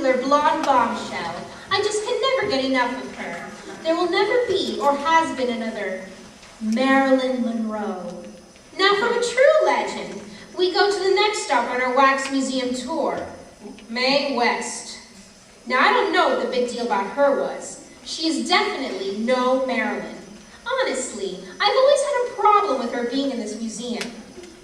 spectacular blonde bombshell. I just can never get enough of her. There will never be, or has been, another Marilyn Monroe. Now from a true legend, we go to the next stop on our wax museum tour, Mae West. Now I don't know what the big deal about her was. She is definitely no Marilyn. Honestly, I've always had a problem with her being in this museum.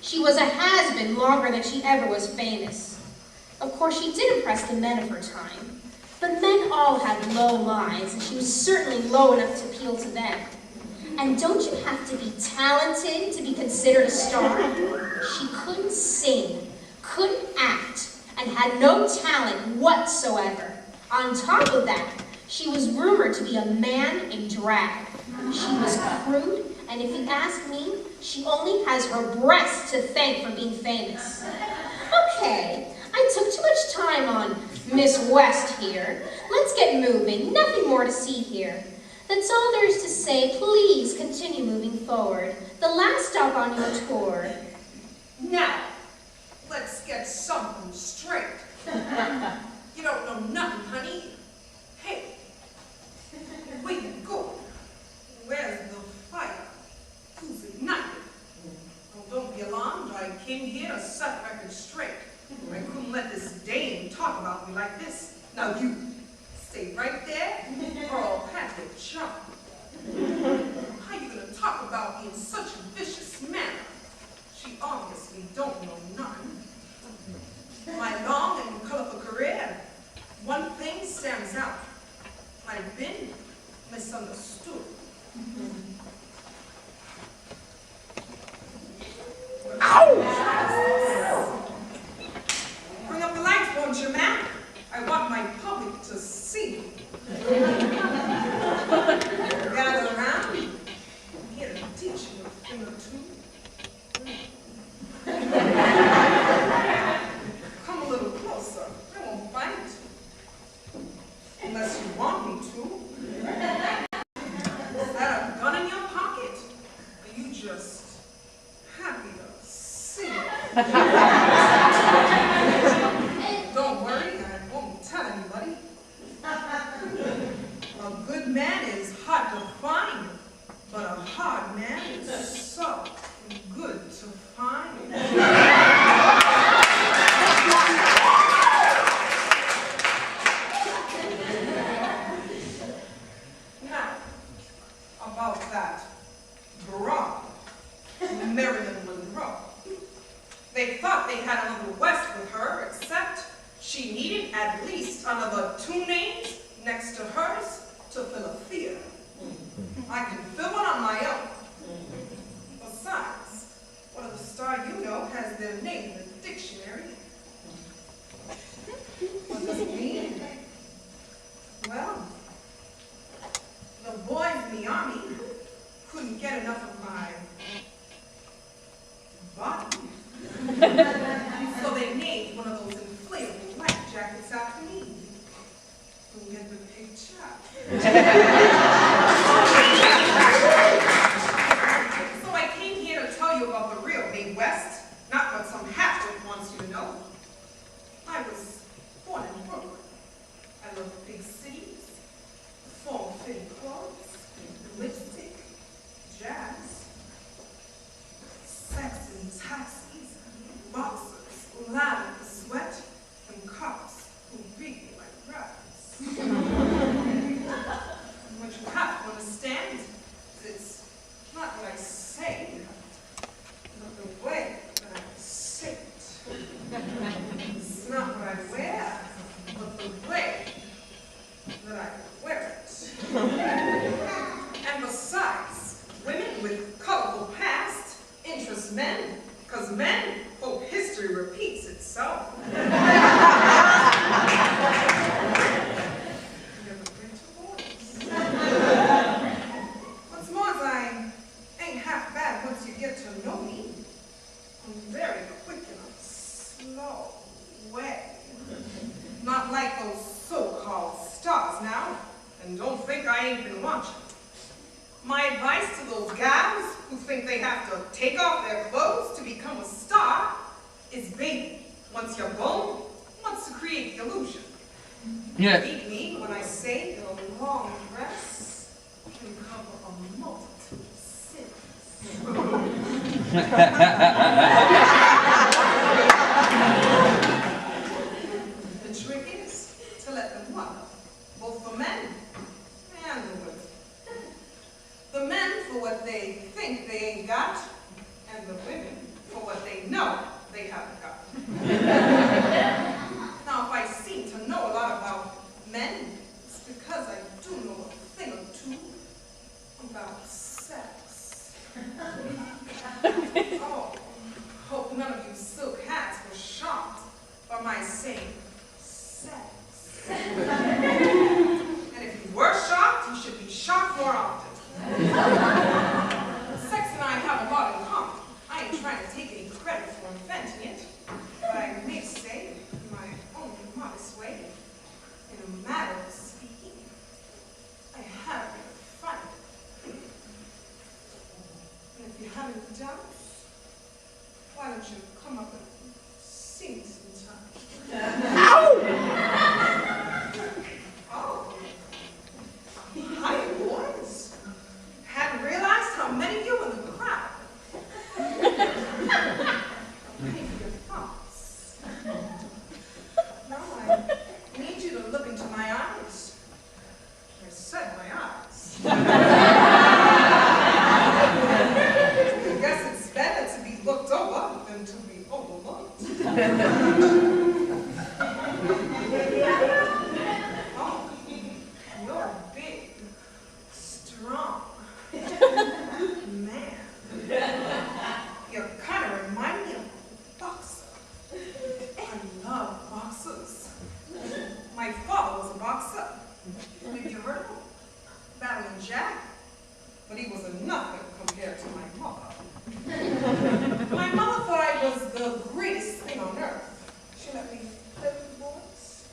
She was a has-been longer than she ever was famous. Of course, she did impress the men of her time, but men all had low lives, and she was certainly low enough to appeal to them. And don't you have to be talented to be considered a star? She couldn't sing, couldn't act, and had no talent whatsoever. On top of that, she was rumored to be a man in drag. She was crude, and if you ask me, she only has her breasts to thank for being famous. Okay, I took too much time on Miss West here. Let's get moving. Nothing more to see here. That's all there is to say. Please continue moving forward. The last stop on your tour. Now, let's get something straight. You don't know nothing, honey. Hey, where you go? Where's the fire? Who's ignited? Oh, don't be alarmed. I came here to set records straight. I couldn't let this dame talk about me like this. Now you, stay right there, or I'll have your chop. How you gonna talk about me in such a vicious manner? She obviously don't know none. My long and colorful career, one thing stands out. I've been misunderstood. Ow! Bring up the lights, won't you, ma'am? I want my public to see. Gather around. I'm here to teach you a thing or two. Come a little closer. I won't bite. Unless you want me to. Is that a gun in your pocket? Are you just happy to see it? Don't worry, I won't tell anybody. A good man is hard to find, but a hard man is so good to find. Now, about that broad, Marilyn Monroe. They thought they had another West with her, except she needed at least another 2 names next to hers to fill a theater. I can fill one on my own. Besides, one of the star you know has their name in the dictionary. What does it mean? Well, the boys in the army couldn't get enough of my body. So they made one of those inflatable life jackets after me. Who get the picture? So I came here to tell you about the real Mae West, not what some half-wit wants you to know. I was born in Brooklyn. I love big cities, form-fitting clothes, lipstick, jazz, sex in taxis, boxers, lavender sweat, and cops who beat me like rats. What you have to understand is it's not what I say, but the way that I say it. It's not what I wear, but the way that I wear it. And besides, women with colorful past interest men, because men hope history repeats itself. What's more is I ain't half bad once you get to know me. I'm very quick in a slow way. Not like those so-called stars now, and don't think I ain't been watching. My advice to those gals who think they have to take off their clothes to become a star is, baby, once you're born, wants to create the illusion. Yeah. Believe me when I say that a long dress can cover a multitude of sins. The trick is to let them wonder, both the men and the women. The men for what they think they ain't got, and the women for what they know they haven't got. Now, if I seem to know a lot about men, it's because I do know a thing or two about sex. Oh, hope none of you silk hats were shocked by my saying sex. And if you were shocked, you should be shocked more often. Sex and I have a lot in common. I ain't trying to take any credit for inventing it, but I may say, in my own modest way, in a matter of speaking, I have been fun. And if you have any doubts, why don't you come up and sing sometime? Oh. Hi, boys. Hadn't realized how many of you in the crowd. Ready for your thoughts. Now I need you to look into my eyes. I said my eyes. I guess it's better to be looked over than to be overlooked. Oh, you're big, strong man. You kind of remind me of a boxer. I love boxers. My father was a boxer. Maybe you heard of him? Battling Jack. But he was a nothing compared to my mother. My mother thought I was the greatest thing on earth. She let me play with the boys.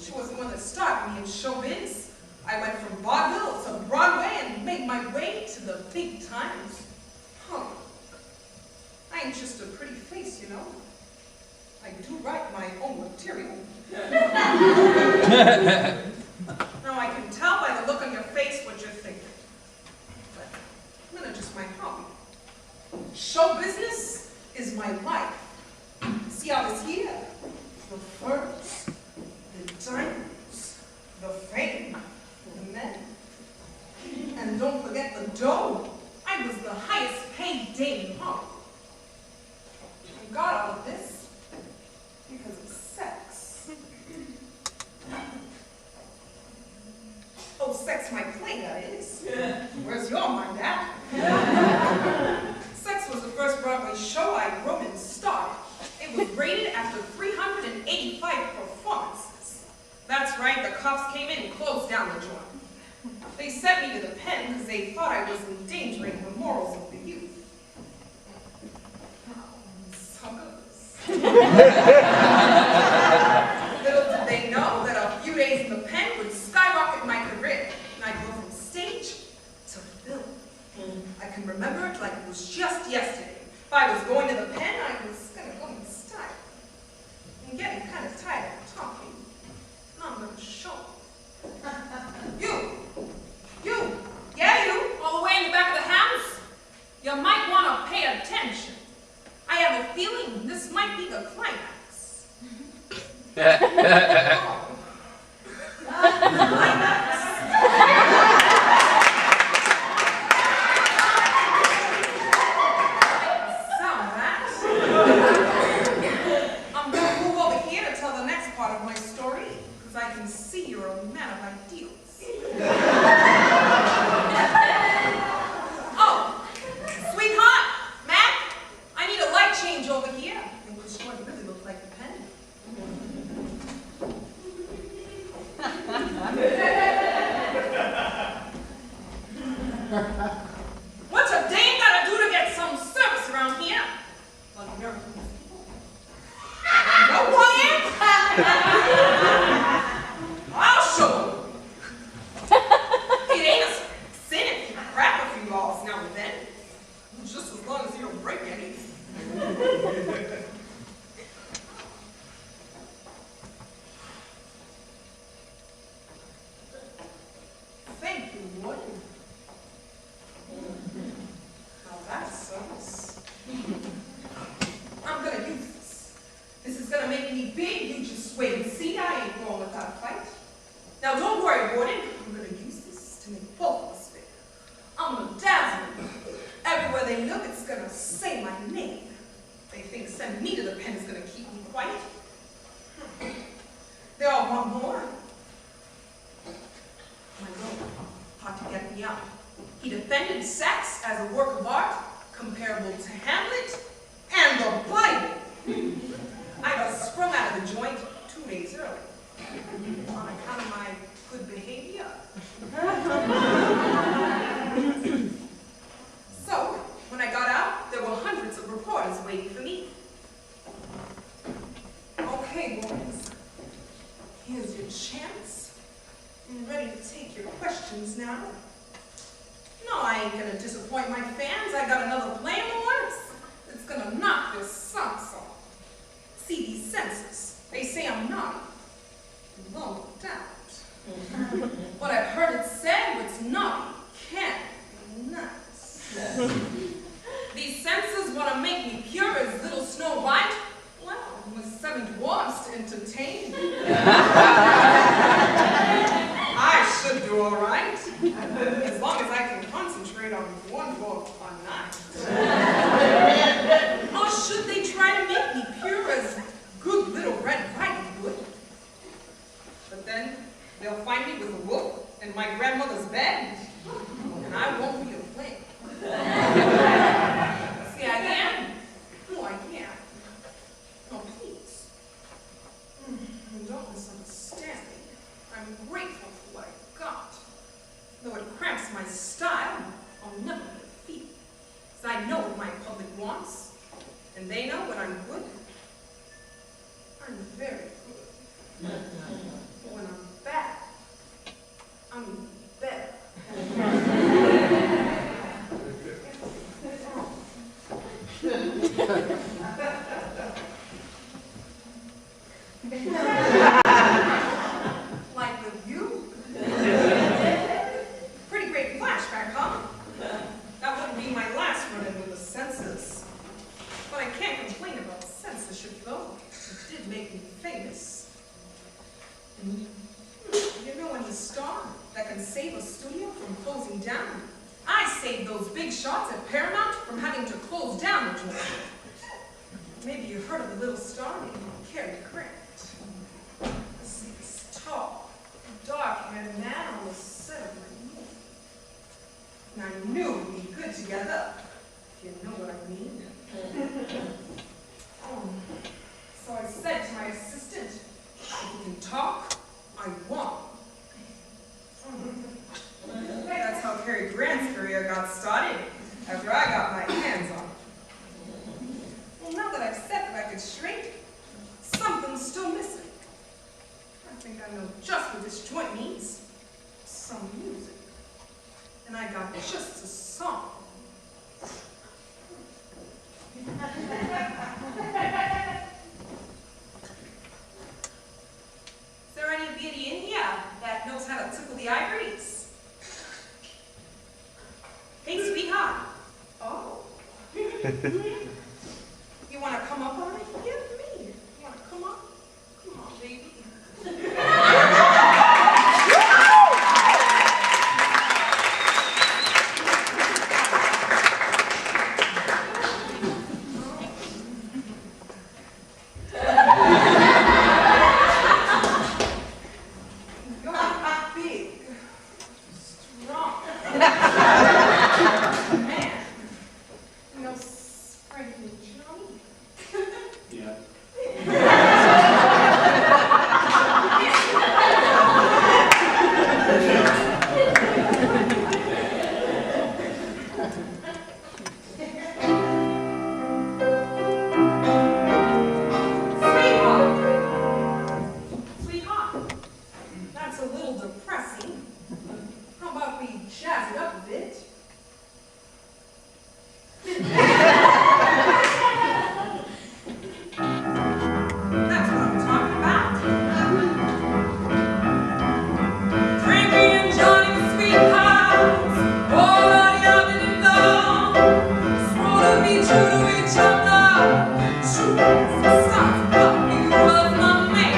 She was the one that started me in showbiz. I went from vaudeville to Broadway and made my way to the big times. Huh. I ain't just a pretty face, you know. I do write my own material. Now I can tell by the look on your face what you're thinking. But none of just my hobby. Show business is my life. See all this here? The furs, the diamonds, the fame, the men. And don't forget the dough. I was the highest paid dame in Hollywood. I got all of this because of sex. Oh, sex my play, that is. Where's your mind at? Sex was the first Broadway show I wrote and starred. It was rated after 385 performances. That's right, the cops came in and closed down the joint. They sent me to the pen because they thought I was endangering the morals of the youth. Suckers. Little did they know that a few days in the pen would skyrocket my career, and I'd go from stage to film. I can remember it like it was just yesterday. If I was going to the pen, I was going to go in style. I'm getting kind of tired of talking. Now I'm going to show you, all the way in the back of the house. You might want to pay attention. I have a feeling this might be the climax. Climax. Sound that? I'm going to move over here to tell the next part of my story, because I can see you're a man of ideals. Oh, sweetheart, Mac, I need a light change over here. It was going to really look like the pen. What's a dame gotta do to get some service around here? Like American people. No one? I'll show you. It ain't a sin if you crack a few laws now and then. Just as long as you don't break any. want more? My lord ought to get me up. He defended sex as a work of art comparable to Hamlet and the Bible. I was sprung out of the joint 2 days early on account of my good behavior. So, when I got out, there were hundreds of reporters waiting for me. Okay, boys, here's your chance. I'm ready to take your questions now. No, I ain't gonna disappoint my fans. I got another plan in the works. It's gonna knock their socks off. See these censors, they say I'm naughty. No doubt. But I've heard it said what's naughty can't be nice. These censors want to make me pure as little Snow White. Well, with 7 dwarfs to entertain. I should do all right, as long as I can concentrate on one dwarf a night. Or should they try to make me pure as good little Red Riding Hood? But then they'll find me with a wolf in my grandmother's bed, and I won't be afraid. See, I am who I am. No, please. Don't misunderstand me. I'm grateful for what I got. Though it cramps my style, I'll never defeat. Because I know what my public wants, and they know when I'm good. I'm very good. But when I'm bad, I'm better. Like with you? Pretty great flashback, huh? That wouldn't be my last run-in with the census. But I can't complain about censorship, though. It did make me famous. You know any star that can save a studio from closing down? I saved those big shots at Paramount from having to close down the joint. Maybe you've heard of a little star named Cary Grant. This tall, dark-haired man on the set of my movie. And I knew we'd be good together, if you know what I mean. So I said to my assistant, if you can talk, I won. That's how Cary Grant's career got started, after I got my hands on it. Well, now that I've said that I could shrink, something's still missing. I think I know just what this joint needs. Some music. And I got just a song. Is there any beauty in here that knows how to tickle the ivories? Hey, sweetheart. Oh. You want to come up on it? Give me. You want to come up? Come on, baby. Stop, you was my man,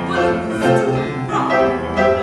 but it was too wrong.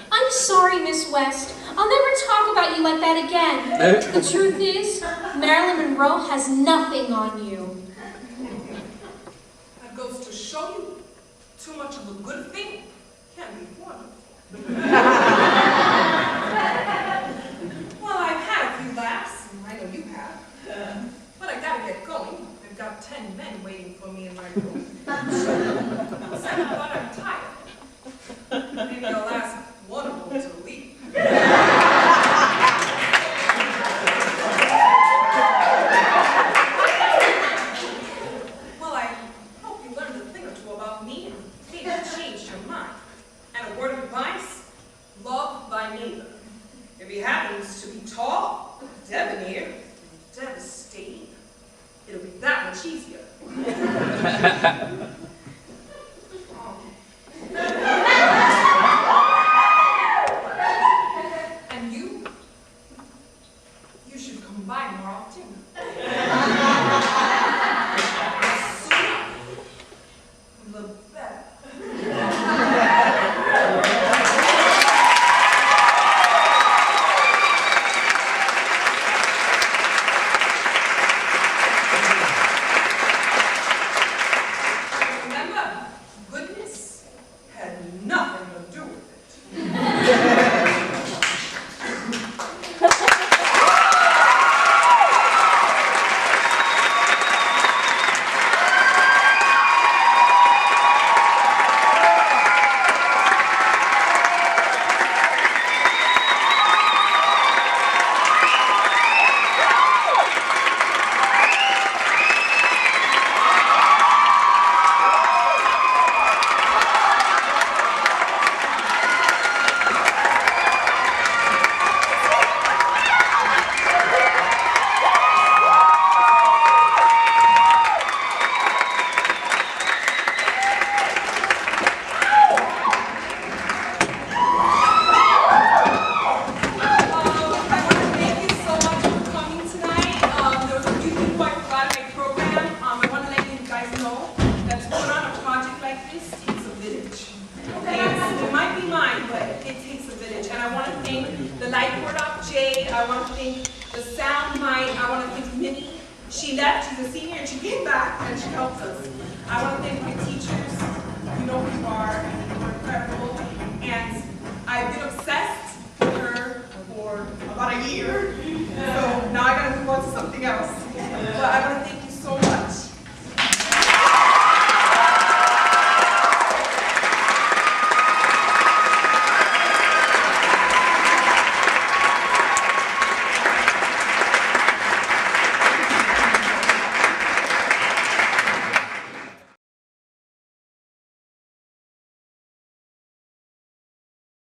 I'm sorry, Miss West. I'll never talk about you like that again. The truth is, Marilyn Monroe has nothing on you. That goes to show you, too much of a good thing can be wonderful. Well, I've had a few laughs, and I know you have. But I gotta get going. I've got 10 men waiting for me in my room. Second thought, I'm tired. Maybe I'll ask one of them to leave. Well, I hope you learned a thing or two about me and maybe changed your mind. And a word of advice, love thy neighbor. If he happens to be tall, debonair, devastating, it'll be that much easier. And you should come by more often. The sooner, the better. Remember, goodness had nothing to do with it. I want to thank the sound mic. I want to thank Minnie. She left, she's a senior, and she came back and she helped us.